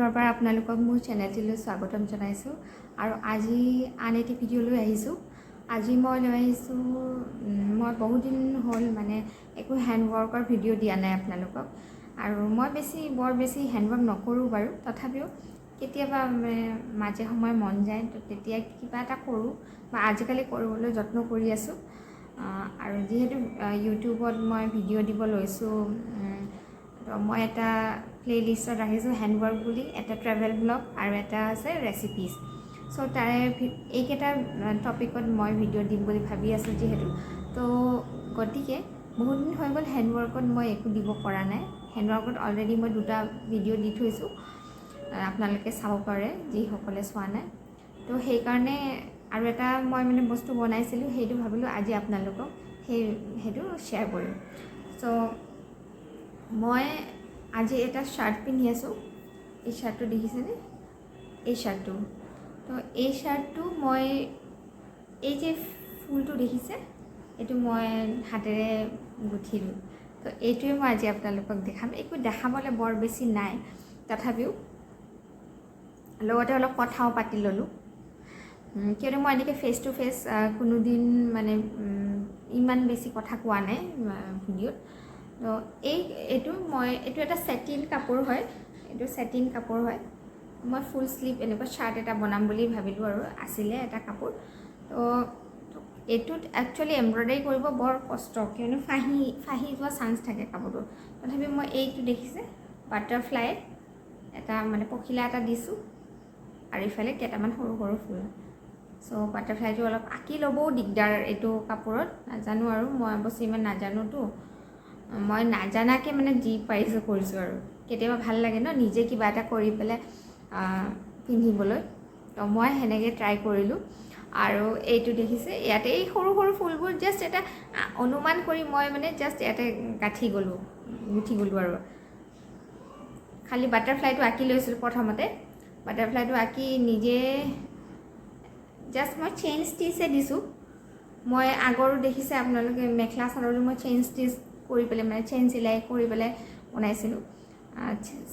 পুনৰবাৰ আপোনালোকক মোৰ চেনেলটিলৈ স্বাগতম জনাইছোঁ আৰু আজি আন এটি ভিডিঅ' লৈ আহিছোঁ। আজি মই লৈ আহিছোঁ মই বহুত দিন হ'ল মানে একো হেণ্ডৱৰ্কৰ ভিডিঅ' দিয়া নাই আপোনালোকক আৰু মই বৰ বেছি হেণ্ডৱৰ্ক নকৰোঁ বাৰু, তথাপিও কেতিয়াবা মাজে সময়ে মন যায় তো তেতিয়া কিবা এটা কৰোঁ বা আজিকালি কৰিবলৈ যত্ন কৰি আছোঁ। আৰু যিহেতু ইউটিউবত মই ভিডিঅ' দিব লৈছোঁ, মই এটা প্লেলিষ্টত ৰাখিছোঁ হেণ্ডৱৰ্ক বুলি, এটা ট্ৰেভেল ব্লগ আৰু এটা আছে ৰেচিপিজ। চ' তাৰে এইকেইটা টপিকত মই ভিডিঅ' দিম বুলি ভাবি আছোঁ যিহেতু, তো গতিকে বহুত দিন হৈ গ'ল হেণ্ডৱৰ্কত মই একো দিব পৰা নাই। হেণ্ডৱৰ্কত অলৰেডি মই 2টা ভিডিঅ' দি থৈছোঁ, আপোনালোকে চাব পাৰে যিসকলে চোৱা নাই। তো সেইকাৰণে আৰু এটা মই বস্তু বনাইছিলোঁ, সেইটো ভাবিলোঁ আজি আপোনালোকক সেইটো শ্বেয়াৰ কৰিম। চ' মই আজি এটা শ্বাৰ্ট পিন্ধি আছোঁ। এই শ্বাৰ্টটো দেখিছেনে? এই শ্বাৰ্টটো, তো এই শ্বাৰ্টটো মই এই যে ফুলটো দেখিছে, এইটো মই হাতেৰে গুঠিলোঁ। তো এইটোৱে মই আজি আপোনালোকক দেখাম। একো দেখাবলৈ বৰ বেছি নাই, তথাপিও লগতে অলপ কথাও পাতি ল'লোঁ, কিয়নো মই এনেকৈ ফেচ টু ফেচ কোনোদিন ইমান বেছি কথা কোৱা নাই ভিডিঅ'ত। তো এইটো এটা চেটিন কাপোৰ হয়, এইটো চেটিন কাপোৰ হয়। মই ফুল স্লিভ এনেকুৱা শ্বাৰ্ট এটা বনাম বুলি ভাবিলোঁ আৰু আছিলে এটা কাপোৰ। তো এইটোত একচুৱেলি এমব্ৰইডাৰী কৰিব বৰ কষ্ট, কিয়নো ফাহি যোৱা চান্স থাকে কাপোৰটো। তথাপিও মই এইটো দেখিছে বাটাৰফ্লাই এটা পখিলা এটা দিছোঁ আৰু ইফালে কেইটামান সৰু সৰু ফুল। চ' বাটাৰফ্লাইটো অলপ আঁকি ল'বও দিগদাৰ এইটো কাপোৰত, নাজানো আৰু মই অৱশ্যে ইমান নাজানোতো। মই নাজানাকৈ যি পাৰিছোঁ কৰিছোঁ আৰু কেতিয়াবা ভাল লাগে ন নিজে কিবা এটা কৰি পেলাই পিন্ধিবলৈ। তো মই সেনেকৈ ট্ৰাই কৰিলোঁ। আৰু এইটো দেখিছে ইয়াতে এই সৰু সৰু ফুলবোৰ জাষ্ট এটা অনুমান কৰি মই জাষ্ট ইয়াতে গুঠি গ'লোঁ আৰু খালি বাটাৰফ্লাইটো আঁকি লৈছিলোঁ প্ৰথমতে। বাটাৰফ্লাইটো আঁকি নিজে জাষ্ট মই চেইন ষ্টিচে দিছোঁ। মই আগৰো দেখিছে আপোনালোকে মেখেলা চাদৰটো মই চেইন ষ্টিচ কৰি পেলাই চেইন চিলাই কৰি পেলাই বনাইছিলোঁ।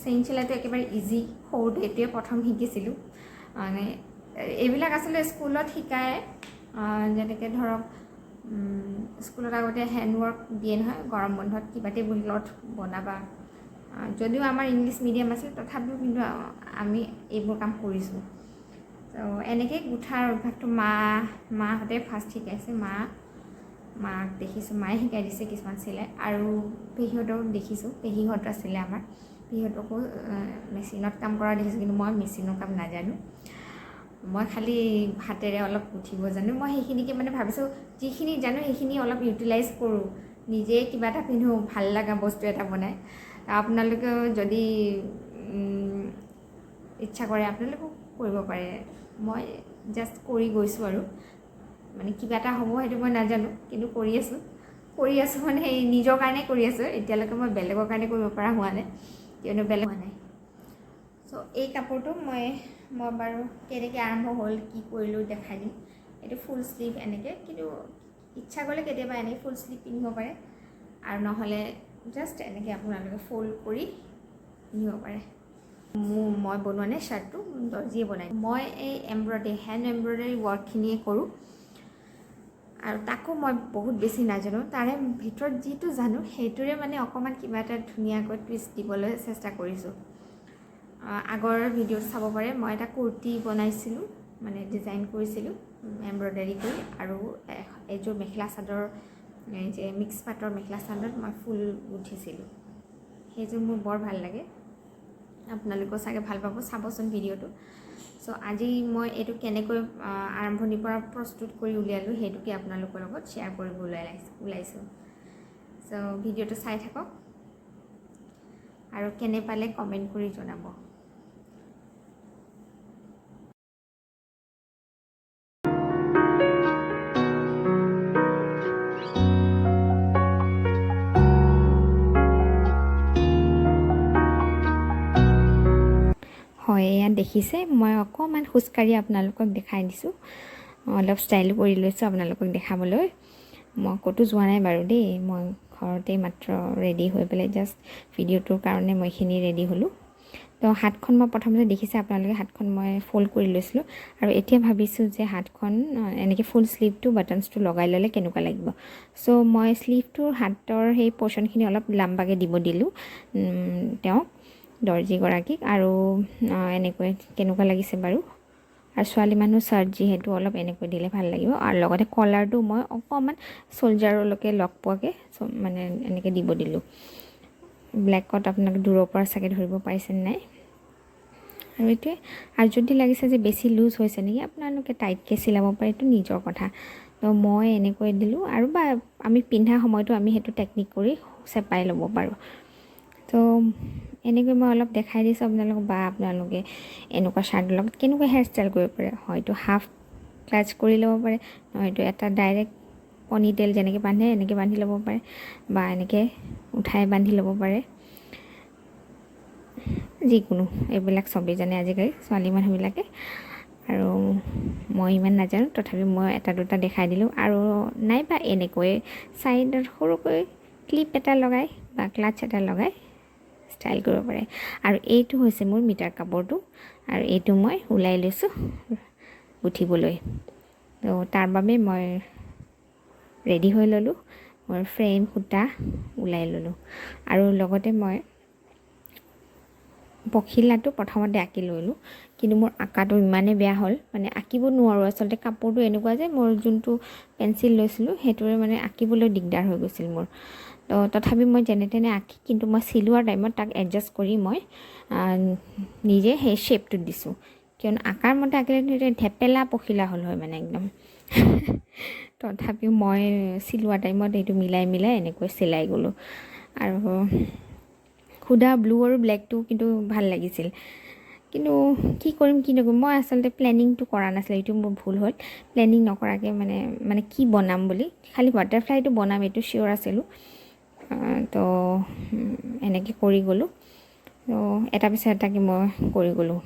চেইন চিলাইটো একেবাৰে ইজি, সৰুতে এইটোৱে প্ৰথম শিকিছিলোঁ। এইবিলাক আচলতে স্কুলত শিকায়, যেনেকৈ ধৰক স্কুলত আগতে হেণ্ডৱৰ্ক দিয়ে নহয়, গৰম বন্ধত কিবা টেবুল ক্লথ বনাবা। যদিও আমাৰ ইংলিছ মিডিয়াম আছিল, তথাপিও কিন্তু আমি এইবোৰ কাম কৰিছোঁ। তো এনেকৈ গুঠাৰ অভ্যাসটো মাহঁতে ফাৰ্ষ্ট শিকাইছে। মাক দেখিছোঁ, মায়ে শিকাই দিছে কিছুমান চিলাই, আৰু পেহীহঁতক দেখিছোঁ, পেহীহঁত আছিলে আমাৰ, পেহীহঁতকো মেচিনত কাম কৰা দেখিছোঁ, কিন্তু মই মেচিনৰ কাম নাজানো। মই খালি হাতেৰে অলপ গুঠিব জানো। মই সেইখিনিকে ভাবিছোঁ যিখিনি জানো সেইখিনি অলপ ইউটিলাইজ কৰোঁ, নিজে কিবা এটা পিন্ধোঁ, ভাল লগা বস্তু এটা বনাই। আপোনালোকেও যদি ইচ্ছা কৰে আপোনালোকেও কৰিব পাৰে। মই জাষ্ট কৰি গৈছোঁ আৰু কিবা এটা হ'ব সেইটো মই নাজানো, কিন্তু কৰি আছোঁ সেই নিজৰ কাৰণে কৰি আছোঁ। এতিয়ালৈকে মই বেলেগৰ কাৰণে কৰিব পৰা হোৱা নাই, কিয়নো বেলেগ হোৱা নাই। চ' এই কাপোৰটো মই বাৰু কেনেকৈ আৰম্ভ হ'ল, কি কৰিলোঁ দেখাই দিম। এইটো ফুল স্লিভ এনেকৈ, কিন্তু ইচ্ছা কৰিলে কেতিয়াবা এনেকৈ ফুল স্লিভ পিন্ধিব পাৰে, আৰু নহ'লে জাষ্ট এনেকৈ আপোনালোকে ফ'ল্ড কৰি পিন্ধিব পাৰে। মই বনোৱা নাই শ্বাৰ্টটো, দৰ্জিয়ে বনাই। মই এই হেণ্ড এমব্ৰইডাৰী ৱৰ্কখিনিয়ে কৰোঁ, আৰু তাকো মই বহুত বেছি নাজানো। তাৰে ভিতৰত যিটো জানো সেইটোৰে অকণমান কিবা এটা ধুনীয়াকৈ টুইষ্ট দিবলৈ চেষ্টা কৰিছোঁ। আগৰ ভিডিঅ'ত চাব পাৰে, মই এটা কুৰ্তি বনাইছিলোঁ, ডিজাইন কৰিছিলোঁ এমব্ৰইডাৰী কৰি, আৰু এইযোৰ মেখেলা চাদৰ, এই যে মিক্স পাটৰ মেখেলা চাদৰত মই ফুল গুঠিছিলোঁ। সেইযোৰ মোৰ বৰ ভাল লাগে, আপোনালোকেও চাগে ভাল পাব, চাবচোন ভিডিঅ'টো। চ' আজি মই এইটো কেনেকৈ আৰম্ভণিৰ পৰা প্ৰস্তুত কৰি উলিয়ালোঁ সেইটোকে আপোনালোকৰ লগত শ্বেয়াৰ কৰিব ওলাইছোঁ। চ' ভিডিঅ'টো চাই থাকক আৰু কেনে পালে কমেণ্ট কৰি জনাব। হয়, এয়া দেখিছে, মই অকণমান খোজকাঢ়ি আপোনালোকক দেখাই দিছোঁ, অলপ ষ্টাইল কৰি লৈছোঁ আপোনালোকক দেখাবলৈ। মই ক'তো যোৱা নাই বাৰু দেই, মই ঘৰতে মাত্ৰ ৰেডি হৈ পেলাই জাষ্ট ভিডিঅ'টোৰ কাৰণে মই এইখিনি ৰেডি হ'লোঁ। তো তো হাতখন মই প্ৰথমতে দেখিছে আপোনালোকে হাতখন মই ফোল্ড কৰি লৈছিলোঁ আৰু এতিয়া ভাবিছোঁ যে হাতখন এনেকৈ ফুল স্লিভটো বাটনছটো লগাই ল'লে কেনেকুৱা লাগিব চ' মই স্লিভটোৰ হাতৰ সেই পৰ্চনখিনি অলপ লাম্বাকৈ দিব দিলোঁ তেওঁক দৰ্জীগৰাকীক আৰু এনেকৈ কেনেকুৱা লাগিছে বাৰু আৰু ছোৱালী মানুহ চাৰ্ট যিহেতু অলপ এনেকৈ দিলে ভাল লাগিব আৰু লগতে কলাৰটো মই অকণমান চ'লজাৰলৈকে লগ পোৱাকৈ মানে এনেকৈ দিব দিলোঁ ব্লেকত আপোনালোকে দূৰৰ পৰা চাগে ধৰিব পাৰিছে নাই আৰু এইটোৱে আৰু যদি লাগিছে যে বেছি লুজ হৈছে নেকি আপোনালোকে টাইটকৈ চিলাব পাৰে এইটো নিজৰ কথা তো মই এনেকৈ দিলোঁ আৰু বা আমি পিন্ধা সময়তো আমি সেইটো টেকনিক কৰি চেপাই ল'ব পাৰোঁ তো এনেকৈ মই অলপ দেখাই দিছোঁ আপোনালোকক বা আপোনালোকে এনেকুৱা শ্বাৰ্টৰ লগত কেনেকুৱা হেয়াৰ ষ্টাইল কৰিব পাৰে হয়তো হাফ ক্লাচ কৰি ল'ব পাৰে নহয়তো এটা ডাইৰেক্ট পনিটেইল যেনেকৈ বান্ধে এনেকৈ বান্ধি ল'ব পাৰে বা এনেকৈ উঠাই বান্ধি ল'ব পাৰে যিকোনো এইবিলাক চবেই জানে আজিকালি ছোৱালী মানুহবিলাকে আৰু মই ইমান নাজানো তথাপি মই এটা দুটা দেখাই দিলোঁ আৰু নাইবা এনেকৈ ছাইডত সৰুকৈ ক্লিপ এটা লগাই বা ক্লাচ এটা লগাই ষ্টাইল কৰিব পাৰে আৰু এইটো হৈছে মোৰ মিটাৰ কাপোৰটো আৰু এইটো মই ওলাই লৈছোঁ গুঠিবলৈ তো তাৰ বাবে মই ৰেডি হৈ ল'লোঁ মোৰ ফ্ৰেম সূতা ওলাই ল'লোঁ আৰু লগতে মই পখিলাটো প্ৰথমতে আঁকি লৈলোঁ কিন্তু মোৰ আঁকাটো ইমানেই বেয়া হ'ল মানে আঁকিব নোৱাৰোঁ আচলতে কাপোৰটো এনেকুৱা যে মোৰ যোনটো পেঞ্চিল লৈছিলোঁ সেইটোৰে মানে আঁকিবলৈ দিগদাৰ হৈ গৈছিল মোৰ তো তথাপি মই যেনে তেনে আঁকি কিন্তু মই চিলোৱাৰ টাইমত তাক এডজাষ্ট কৰি মই নিজে সেই শ্বেপটো দিছোঁ কিয়নো আকাৰ মতে আঁকিলে ধেপেলা পখিলা হ'ল হয় মানে একদম তথাপিও মই চিলোৱা টাইমত এইটো মিলাই এনেকৈ চিলাই গ'লোঁ আৰু খুদা ব্লু আৰু ব্লেকটো কিন্তু ভাল লাগিছিল কিন্তু কি কৰিম কি নকৰিম মই আচলতে প্লেনিংটো কৰা নাছিলোঁ এইটো মোৰ ভুল হ'ল প্লেনিং নকৰাকৈ মানে কি বনাম বুলি খালি বাটাৰফ্লাইটো বনাম এইটো চিয়'ৰ আছিলোঁ তো এনেকৈ কৰি গ'লোঁ তো এটা পিছত এটাকৈ মই কৰি গ'লোঁ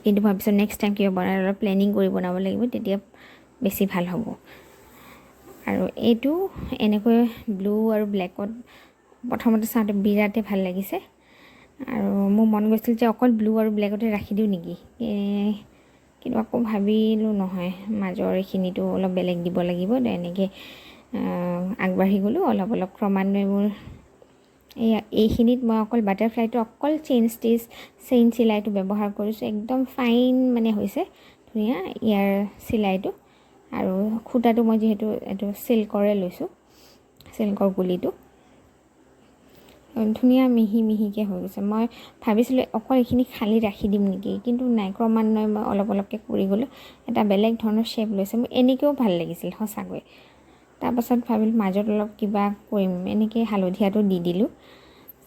কিন্তু ভাবিছোঁ নেক্সট টাইম কিবা বনাই অলপ প্লেনিং কৰি বনাব লাগিব তেতিয়া বেছি ভাল হ'ব আৰু এইটো এনেকৈ ব্লু আৰু ব্লেকত প্ৰথমতে চাওঁতে বিৰাটেই ভাল লাগিছে আৰু মোৰ মন গৈছিল যে অকল ব্লু আৰু ব্লেকতে ৰাখি দিওঁ নেকি কিন্তু আকৌ ভাবিলোঁ নহয় মাজৰ এইখিনিতো অলপ বেলেগ দিব লাগিব এনেকৈ আগবাঢ়ি গ'লোঁ অলপ ক্ৰমান্বয়ে মোৰ এইখিনিত মই অকল বাটাৰফ্লাইটো অকল চেইন চিলাইটো ব্যৱহাৰ কৰিছোঁ একদম ফাইন মানে হৈছে ধুনীয়া ইয়াৰ চিলাইটো আৰু সূতাটো মই যিহেতু এইটো চিল্কৰে লৈছোঁ চিল্কৰ গুলিটো ধুনীয়া মিহিকৈ হৈ গৈছে মই ভাবিছিলোঁ অকল এইখিনি খালী ৰাখি দিম নেকি কিন্তু নাই ক্ৰমান্বয়ে মই অলপকৈ কৰি গ'লোঁ এটা বেলেগ ধৰণৰ শ্বেপ লৈছে মোৰ এনেকৈও ভাল লাগিছিল সঁচাকৈ তাৰপাছত ভাবিলোঁ মাজত অলপ কিবা কৰিম এনেকৈ হালধীয়াটো দি দিলোঁ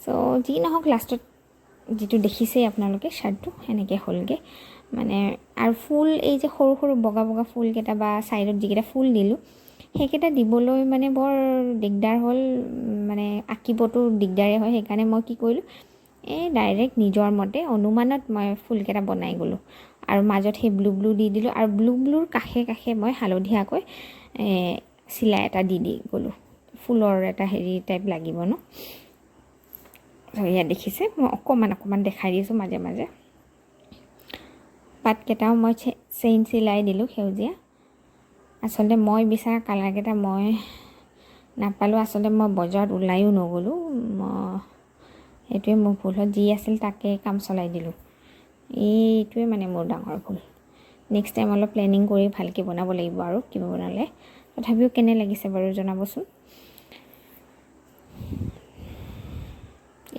চ' যি নহওক লাষ্টত যিটো দেখিছেই আপোনালোকে শ্বাৰ্টটো সেনেকৈ হ'লগৈ মানে আৰু ফুল এই যে সৰু সৰু বগা ফুলকেইটা বা ছাইডত যিকেইটা ফুল দিলোঁ সেইকেইটা দিবলৈ মানে বৰ দিগদাৰ হ'ল মানে আঁকিবতো দিগদাৰেই হয় সেইকাৰণে মই কি কৰিলোঁ এই ডাইৰেক্ট নিজৰ মতে অনুমানত মই ফুলকেইটা বনাই গ'লোঁ আৰু মাজত সেই ব্লু দি দিলোঁ আৰু ব্লুৰ কাষে মই হালধীয়াকৈ চিলাই এটা দি গ'লোঁ ফুলৰ এটা হেৰি টাইপ লাগিব ন ইয়াত দেখিছে মই অকণমান দেখাই দিছোঁ মাজে মাজে পাতকেইটাও মই চেইন চিলাই দিলোঁ সেউজীয়া আচলতে মই বিচৰা কালাৰকেইটা মই নাপালোঁ আচলতে মই বজাৰত ওলায়ো নগ'লোঁ সেইটোৱে মোৰ ভুল হ'ল যি আছিল তাকে কাম চলাই দিলোঁ এইটোৱে মানে মোৰ ডাঙৰ ভুল নেক্সট টাইম অলপ প্লেনিং কৰি ভালকৈ বনাব লাগিব আৰু কিবা বনালে তথাপিও কেনে লাগিছে বাৰু জনাবচোন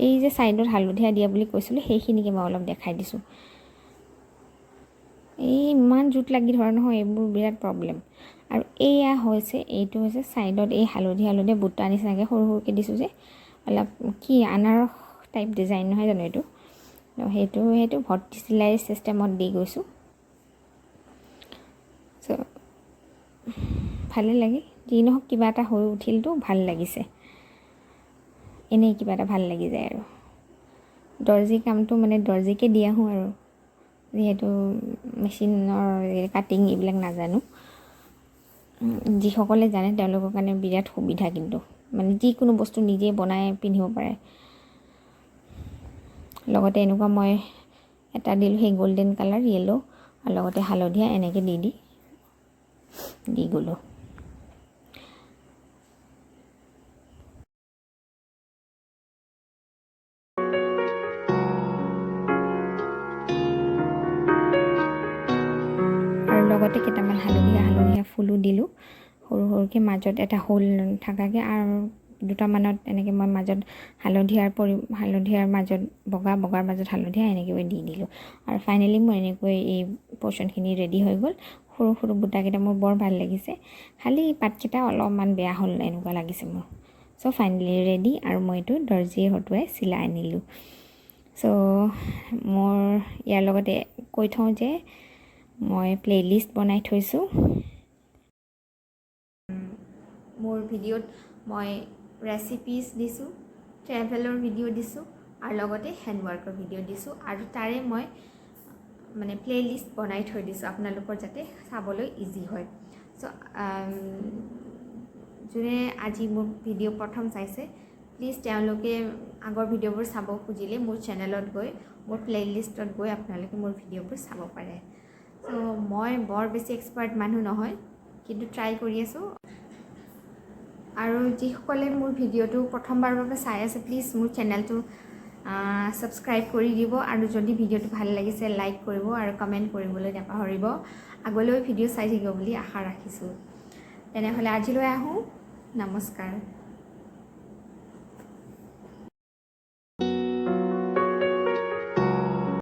এই যে ছাইডত হালধীয়া দিয়া বুলি কৈছিলোঁ সেইখিনিকে মই অলপ দেখাই দিছোঁ এই ইমান জোঁট লাগি ধৰা নহয় এইবোৰ বিৰাট প্ৰব্লেম আৰু এইটো হৈছে ছাইডত এই হালধীয়া বুটা নিচিনাকৈ সৰুকৈ দিছোঁ যে অলপ কি আনাৰস টাইপ ডিজাইন নহয় জানো এইটো সেইটো ভৰ্তি চিলাই চিষ্টেমত দি গৈছোঁ চ' ভালেই লাগে যি নহওক কিবা এটা হৈ উঠিলতো ভাল লাগিছে এনেই কিবা এটা ভাল লাগি যায় আৰু দৰ্জি কামটো মানে দৰ্জিকে দি আহোঁ আৰু যিহেতু মেচিনৰ কাটিং এইবিলাক নাজানো যিসকলে জানে তেওঁলোকৰ কাৰণে বিৰাট সুবিধা কিন্তু মানে যিকোনো বস্তু নিজে বনাই পিন্ধিব পাৰে লগতে এনেকুৱা মই এটা দিলোঁ সেই গোল্ডেন কালাৰ য়েলো আৰু লগতে হালধীয়া এনেকৈ দি গ'লোঁ আৰু লগতে কেইটামান হালধীয়া ফুলো দিলোঁ সৰু সৰুকৈ মাজত এটা হোল থাকাকৈ আৰু দুটামানত এনেকৈ মই মাজত হালধীয়াৰ মাজত বগাৰ মাজত হালধীয়া এনেকৈ দি দিলোঁ আৰু ফাইনেলি মই এনেকৈ এই পৰ্চনখিনি ৰেডি হৈ গ'ল সৰু সৰু বুটাকেইটা মোৰ বৰ ভাল লাগিছে খালি পাতকেইটা অলপমান বেয়া হ'ল এনেকুৱা লাগিছে মোৰ চ' ফাইনেলি ৰেডি আৰু মই এইটো দৰ্জীয়ে হতুৱাই চিলাই আনিলোঁ চ' মোৰ ইয়াৰ লগতে কৈ থওঁ যে মই প্লেলিষ্ট বনাই থৈছোঁ মোৰ ভিডিঅ'ত মই ৰেচিপিজ দিছোঁ ট্ৰেভেলৰ ভিডিঅ' দিছোঁ আৰু লগতে হেণ্ডৱাৰ্কৰ ভিডিঅ' দিছোঁ আৰু তাৰে মই মানে প্লেলিষ্ট বনাই থৈ দিছোঁ আপোনালোকৰ যাতে চাবলৈ ইজি হয় চ' যোনে আজি মোৰ ভিডিঅ' প্ৰথম চাইছে প্লিজ তেওঁলোকে আগৰ ভিডিঅ'বোৰ চাব খুজিলে মোৰ চেনেলত গৈ মোৰ প্লেলিষ্টত গৈ আপোনালোকে মোৰ ভিডিঅ'বোৰ চাব পাৰে চ' মই বৰ বেছি এক্সপাৰ্ট মানুহ নহয় কিন্তু ট্ৰাই কৰি আছোঁ আৰু যিসকলে মোৰ ভিডিঅ'টো প্ৰথমবাৰৰ বাবে চাই আছে প্লিজ মোৰ চেনেলটো ছাবস্ক্ৰাইব কৰি দিব আৰু যদি ভিডিঅ'টো ভাল লাগিছে লাইক কৰিব আৰু কমেণ্ট কৰিবলৈ নাপাহৰিব আগলৈ ভিডিঅ' চাই থাকিব বুলি আশা ৰাখিছোঁ তেনেহ'লে আজিলৈ আহোঁ নমস্কাৰ